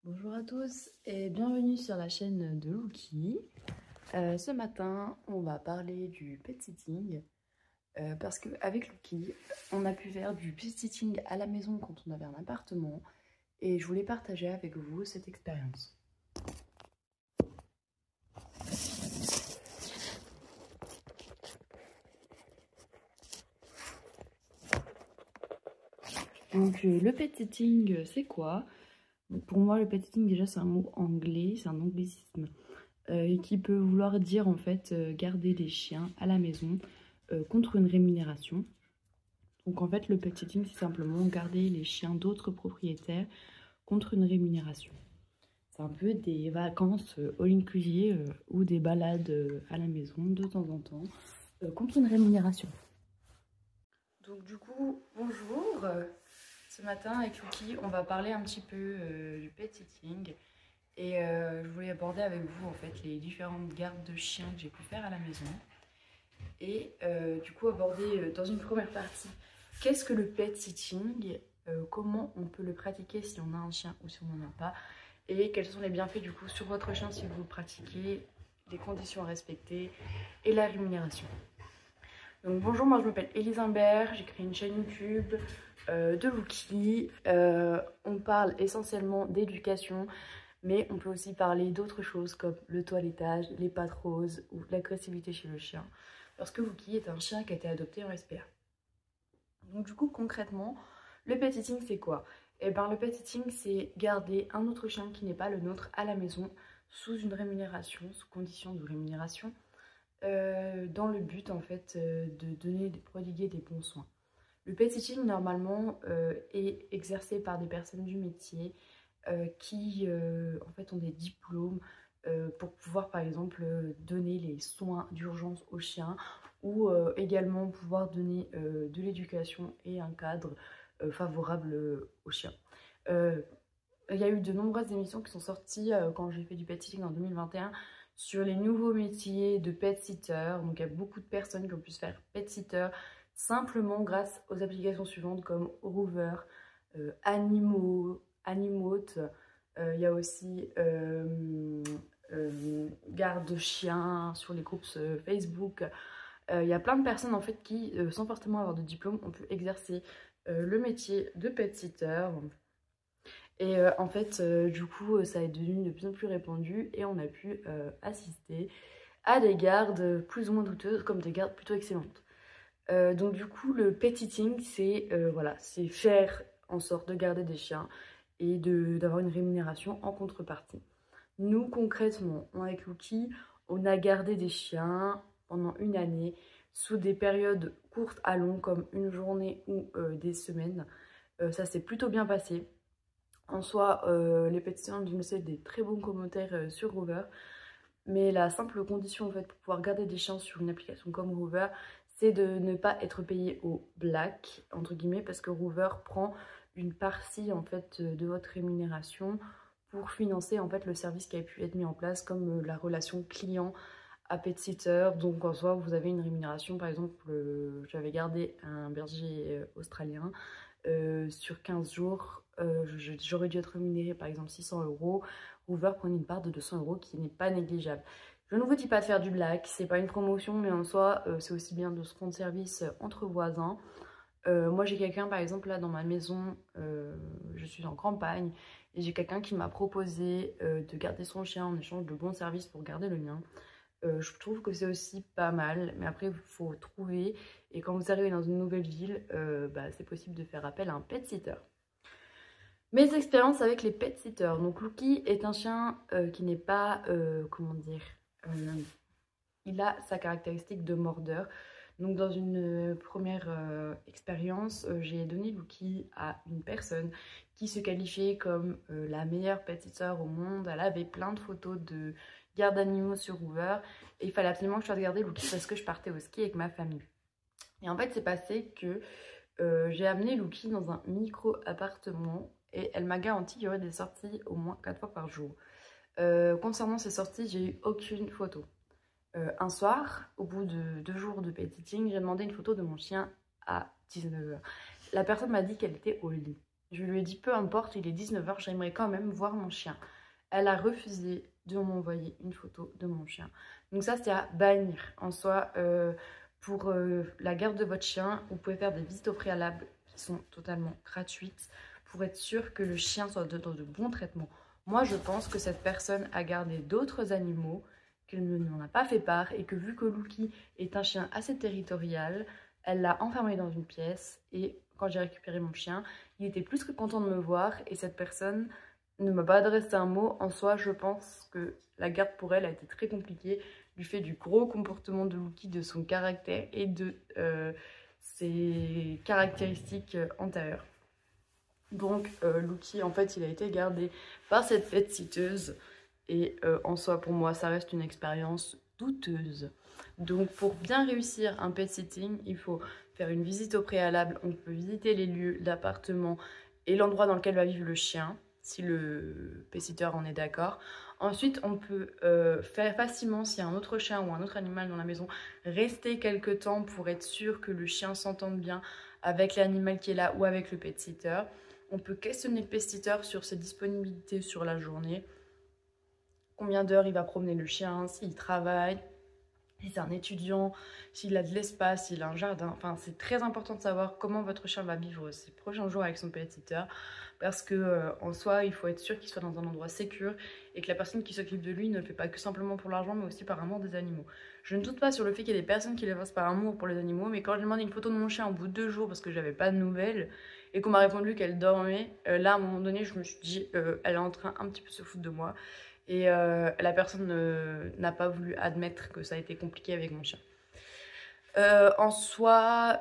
Bonjour à tous et bienvenue sur la chaîne de Lucky. Ce matin, on va parler du pet sitting parce qu'avec Lucky, on a pu faire du pet sitting à la maison quand on avait un appartement et je voulais partager avec vous cette expérience. Donc le pet sitting, c'est quoi? Pour moi, le pet sitting, déjà, c'est un mot anglais, c'est un anglicisme qui peut vouloir dire en fait garder des chiens à la maison contre une rémunération. Donc en fait, le pet sitting, c'est simplement garder les chiens d'autres propriétaires contre une rémunération. C'est un peu des vacances all inclusive ou des balades à la maison de temps en temps contre une rémunération. Donc du coup, bonjour. Ce matin avec Lucky, on va parler un petit peu du pet sitting et je voulais aborder avec vous en fait les différentes gardes de chiens que j'ai pu faire à la maison et du coup aborder dans une première partie qu'est-ce que le pet sitting, comment on peut le pratiquer si on a un chien ou si on n'en a pas et quels sont les bienfaits du coup sur votre chien si vous le pratiquez, les conditions à respecter et la rémunération. Donc bonjour, moi je m'appelle Élise Imbert, j'ai créé une chaîne YouTube de Lucky. On parle essentiellement d'éducation, mais on peut aussi parler d'autres choses comme le toilettage, les pattes roses ou l'agressivité chez le chien. Parce que Lucky est un chien qui a été adopté en SPA. Donc du coup concrètement, le pet sitting c'est quoi? Eh bien le pet sitting c'est garder un autre chien qui n'est pas le nôtre à la maison sous une rémunération, sous condition de rémunération, dans le but en fait de prodiguer des bons soins. Le pet sitting normalement est exercé par des personnes du métier qui en fait ont des diplômes pour pouvoir par exemple donner les soins d'urgence aux chiens ou également pouvoir donner de l'éducation et un cadre favorable aux chiens. Il y a eu de nombreuses émissions qui sont sorties quand j'ai fait du pet sitting en 2021 sur les nouveaux métiers de pet sitter. Donc il y a beaucoup de personnes qui ont pu se faire pet sitter simplement grâce aux applications suivantes comme Rover, Animote. Il y a aussi garde chien sur les groupes Facebook. Il y a plein de personnes en fait qui, sans forcément avoir de diplôme, ont pu exercer le métier de pet sitter. Et en fait, du coup, ça est devenu de plus en plus répandu et on a pu assister à des gardes plus ou moins douteuses comme des gardes plutôt excellentes. Donc du coup, le pet sitting, c'est voilà, c'est faire en sorte de garder des chiens et d'avoir une rémunération en contrepartie. Nous, concrètement, avec Lucky, on a gardé des chiens pendant une année sous des périodes courtes à longues comme une journée ou des semaines. Ça s'est plutôt bien passé. En soi, les pétitions ont me laisser des très bons commentaires sur Rover. Mais la simple condition en fait, pour pouvoir garder des chiens sur une application comme Rover, c'est de ne pas être payé au black, entre guillemets, parce que Rover prend une partie en fait, de votre rémunération pour financer en fait, le service qui a pu être mis en place, comme la relation client à pet sitter. Donc en soi, vous avez une rémunération, par exemple, j'avais gardé un berger australien. Sur 15 jours, j'aurais dû être rémunérée par exemple 600 €. Rover prenait une part de 200 € qui n'est pas négligeable. Je ne vous dis pas de faire du black, c'est pas une promotion, mais en soi, c'est aussi bien de se rendre service entre voisins. Moi, j'ai quelqu'un par exemple là dans ma maison, je suis en campagne, et j'ai quelqu'un qui m'a proposé de garder son chien en échange de bons services pour garder le mien. Je trouve que c'est aussi pas mal, mais après il faut trouver, et quand vous arrivez dans une nouvelle ville, c'est possible de faire appel à un pet sitter. Mes expériences avec les pet sitters. Donc Lucky est un chien qui n'est pas, comment dire, il a sa caractéristique de mordeur. Donc dans une première expérience, j'ai donné Lucky à une personne qui se qualifiait comme la meilleure pet sitter au monde. Elle avait plein de photos de garde d'animaux sur Hoover et il fallait absolument que je fasse garder Lucky parce que je partais au ski avec ma famille. Et en fait, c'est passé que j'ai amené Lucky dans un micro appartement et elle m'a garanti qu'il y aurait des sorties au moins 4 fois par jour. Concernant ces sorties, j'ai eu aucune photo. Un soir, au bout de 2 jours de pet sitting, j'ai demandé une photo de mon chien à 19 h. La personne m'a dit qu'elle était au lit. Je lui ai dit peu importe, il est 19h, j'aimerais quand même voir mon chien. Elle a refusé de m'envoyer une photo de mon chien. Donc ça, c'est à bannir. En soi, pour la garde de votre chien, vous pouvez faire des visites au préalable qui sont totalement gratuites pour être sûr que le chien soit dans de bons traitements. Moi, je pense que cette personne a gardé d'autres animaux, qu'elle ne m'en a pas fait part et que vu que Lucky est un chien assez territorial, elle l'a enfermé dans une pièce et quand j'ai récupéré mon chien, il était plus que content de me voir et cette personne ne m'a pas adressé un mot. En soi, je pense que la garde pour elle a été très compliquée du fait du gros comportement de Lucky, de son caractère et de ses caractéristiques antérieures. Donc Lucky, en fait, il a été gardé par cette pet-sitteuse et en soi, pour moi, ça reste une expérience douteuse. Donc pour bien réussir un pet-sitting, il faut faire une visite au préalable. On peut visiter les lieux, l'appartement et l'endroit dans lequel va vivre le chien, si le pet-sitter en est d'accord. Ensuite, on peut faire facilement, s'il y a un autre chien ou un autre animal dans la maison, rester quelques temps pour être sûr que le chien s'entende bien avec l'animal qui est là ou avec le pet-sitter. On peut questionner le pet-sitter sur ses disponibilités sur la journée. Combien d'heures il va promener le chien, s'il travaille, si c'est un étudiant, s'il a de l'espace, s'il a un jardin. Enfin, c'est très important de savoir comment votre chien va vivre ses prochains jours avec son pet-sitter. Parce que en soi, il faut être sûr qu'il soit dans un endroit sécure et que la personne qui s'occupe de lui ne le fait pas que simplement pour l'argent, mais aussi par amour des animaux. Je ne doute pas sur le fait qu'il y ait des personnes qui le fassent par amour pour les animaux, mais quand j'ai demandé une photo de mon chien au bout de 2 jours parce que j'avais pas de nouvelles et qu'on m'a répondu qu'elle dormait, là à un moment donné, je me suis dit, elle est en train un petit peu de se foutre de moi. Et la personne n'a pas voulu admettre que ça a été compliqué avec mon chien. En soi,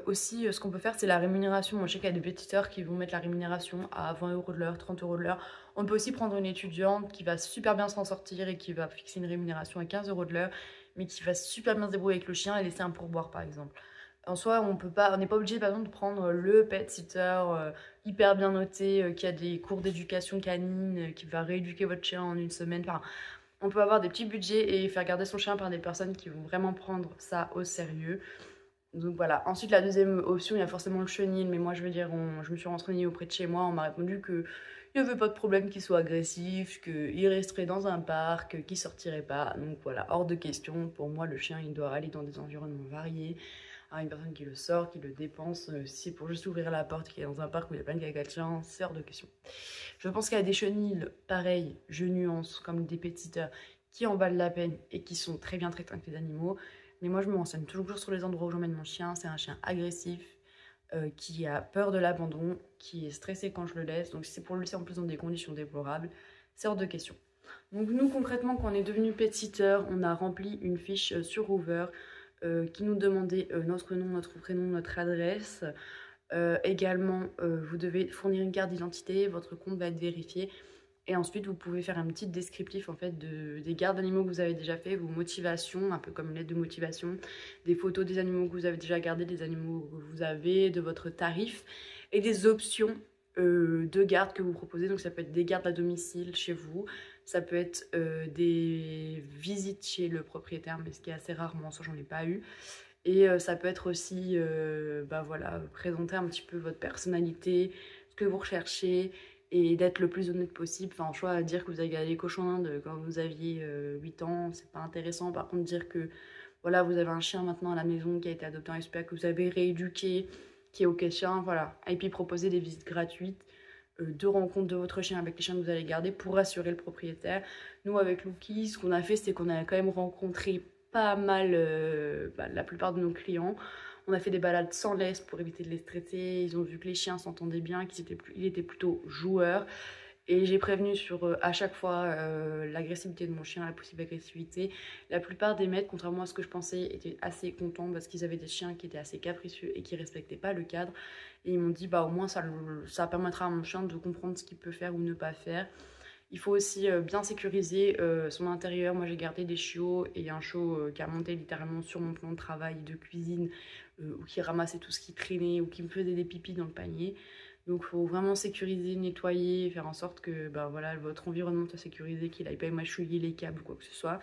aussi, ce qu'on peut faire, c'est la rémunération. Moi, je sais qu'il y a des pétiteurs qui vont mettre la rémunération à 20 € de l'heure, 30 € de l'heure. On peut aussi prendre une étudiante qui va super bien s'en sortir et qui va fixer une rémunération à 15 € de l'heure, mais qui va super bien se débrouiller avec le chien et laisser un pourboire, par exemple. En soi, on n'est pas obligé, par exemple, de prendre le pet sitter hyper bien noté, qui a des cours d'éducation canine, qui va rééduquer votre chien en une semaine. Enfin, on peut avoir des petits budgets et faire garder son chien par des personnes qui vont vraiment prendre ça au sérieux. Donc voilà. Ensuite, la deuxième option, il y a forcément le chenil, mais moi, je veux dire, je me suis renseignée auprès de chez moi, on m'a répondu que il n'y avait pas de problème qu'il soit agressif, qu'il resterait dans un parc, qu'il sortirait pas. Donc voilà, hors de question. Pour moi, le chien, il doit aller dans des environnements variés. Une personne qui le sort, qui le dépense, si c'est pour juste ouvrir la porte, qui est dans un parc où il y a plein de caca de chien, c'est hors de question. Je pense qu'il y a des chenils, pareil, je nuance, comme des pet-sitters, qui en valent la peine et qui sont très bien traités avec les animaux. Mais moi, je me renseigne toujours sur les endroits où j'emmène mon chien. C'est un chien agressif, qui a peur de l'abandon, qui est stressé quand je le laisse. Donc si c'est pour le laisser en plus dans des conditions déplorables, c'est hors de question. Donc nous, concrètement, quand on est devenu pet-sitter, on a rempli une fiche sur Hoover, qui nous demandait notre nom, notre prénom, notre adresse. Également, vous devez fournir une carte d'identité, votre compte va être vérifié. Et ensuite, vous pouvez faire un petit descriptif en fait des gardes d'animaux que vous avez déjà fait, vos motivations, un peu comme une lettre de motivation, des photos des animaux que vous avez déjà gardés, des animaux que vous avez, de votre tarif et des options de garde que vous proposez. Donc ça peut être des gardes à domicile chez vous, ça peut être des visites chez le propriétaire, mais ce qui est assez rarement, ça j'en ai pas eu. Et ça peut être aussi, voilà, présenter un petit peu votre personnalité, ce que vous recherchez, et d'être le plus honnête possible. Enfin, choix à dire que vous avez gardé les cochons d'Inde quand vous aviez 8 ans, c'est pas intéressant. Par contre, dire que voilà, vous avez un chien maintenant à la maison qui a été adopté en SPA, que vous avez rééduqué, qui est ok chien, voilà. Et puis proposer des visites gratuites, de rencontres de votre chien avec les chiens que vous allez garder pour rassurer le propriétaire. Nous, avec Lucky, ce qu'on a fait, c'est qu'on a quand même rencontré pas mal la plupart de nos clients. On a fait des balades sans laisse pour éviter de les stresser. Ils ont vu que les chiens s'entendaient bien, qu'il était plutôt joueur. Et j'ai prévenu sur à chaque fois l'agressivité de mon chien, la possible agressivité. La plupart des maîtres, contrairement à ce que je pensais, étaient assez contents parce qu'ils avaient des chiens qui étaient assez capricieux et qui respectaient pas le cadre. Et ils m'ont dit bah au moins ça permettra à mon chien de comprendre ce qu'il peut faire ou ne pas faire. Il faut aussi bien sécuriser son intérieur. Moi j'ai gardé des chiots et un chiot qui a monté littéralement sur mon plan de travail de cuisine, ou qui ramassait tout ce qui traînait ou qui me faisait des pipis dans le panier. Donc il faut vraiment sécuriser, nettoyer, faire en sorte que voilà, votre environnement soit sécurisé, qu'il n'aille pas mâchouiller les câbles ou quoi que ce soit.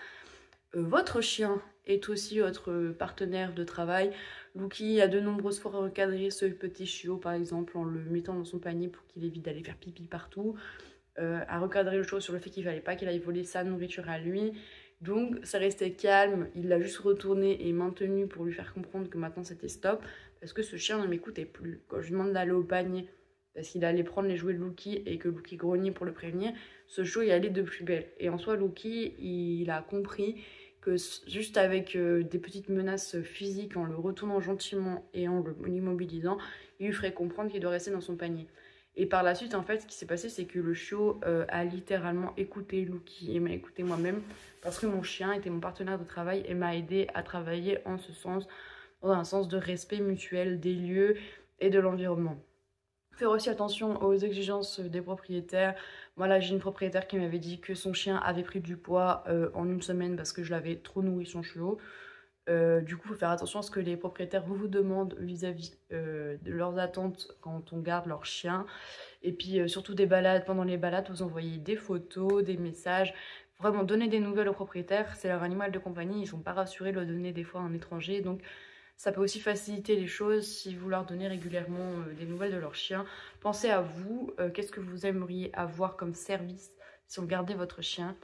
Votre chien est aussi votre partenaire de travail. Lucky a de nombreuses fois recadré ce petit chiot, par exemple, en le mettant dans son panier pour qu'il évite d'aller faire pipi partout. A recadré le chiot sur le fait qu'il fallait pas qu'il aille voler sa nourriture à lui. Donc ça restait calme, il l'a juste retourné et maintenu pour lui faire comprendre que maintenant c'était stop. Parce que ce chien ne m'écoutait plus. Quand je lui demande d'aller au panier, parce qu'il allait prendre les jouets de Lucky et que Lucky grognait pour le prévenir, ce chiot y allait de plus belle. Et en soi, Lucky, il a compris que juste avec des petites menaces physiques, en le retournant gentiment et en l'immobilisant, il lui ferait comprendre qu'il doit rester dans son panier. Et par la suite, en fait, ce qui s'est passé, c'est que le chiot a littéralement écouté Lucky et m'a écouté moi-même parce que mon chien était mon partenaire de travail et m'a aidé à travailler en ce sens, dans un sens de respect mutuel des lieux et de l'environnement. Faire aussi attention aux exigences des propriétaires. Moi là, j'ai une propriétaire qui m'avait dit que son chien avait pris du poids en une semaine parce que je l'avais trop nourri son chiot. Du coup, il faut faire attention à ce que les propriétaires vous demandent vis-à-vis de leurs attentes quand on garde leur chien. Et puis surtout des balades, pendant les balades, vous envoyez des photos, des messages. Vraiment, donner des nouvelles aux propriétaires, c'est leur animal de compagnie, ils ne sont pas rassurés de le donner des fois à un étranger. Donc ça peut aussi faciliter les choses si vous leur donnez régulièrement des nouvelles de leur chien. Pensez à vous, qu'est-ce que vous aimeriez avoir comme service si on gardait votre chien.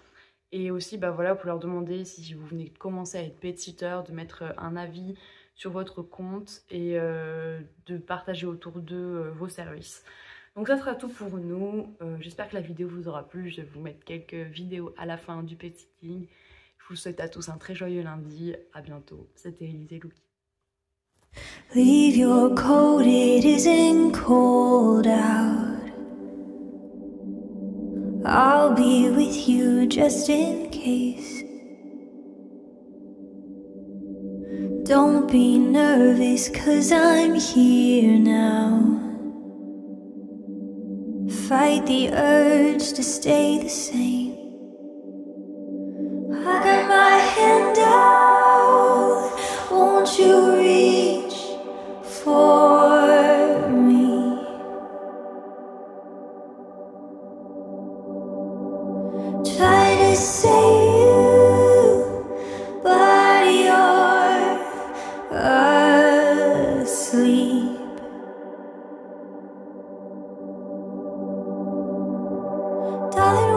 Et aussi, bah voilà, pour leur demander si vous venez de commencer à être pet-sitter, de mettre un avis sur votre compte et de partager autour d'eux vos services. Donc ça sera tout pour nous. J'espère que la vidéo vous aura plu. Je vais vous mettre quelques vidéos à la fin du pet sitting. Je vous souhaite à tous un très joyeux lundi. À bientôt. C'était Elise et Lucky. Leave your coat, it isn't cold out. I'll be with you just in case. Don't be nervous, 'cause I'm here now. Fight the urge to stay the same. I got my hand out, won't you reach for me? Try to say you, but you're asleep. Darling,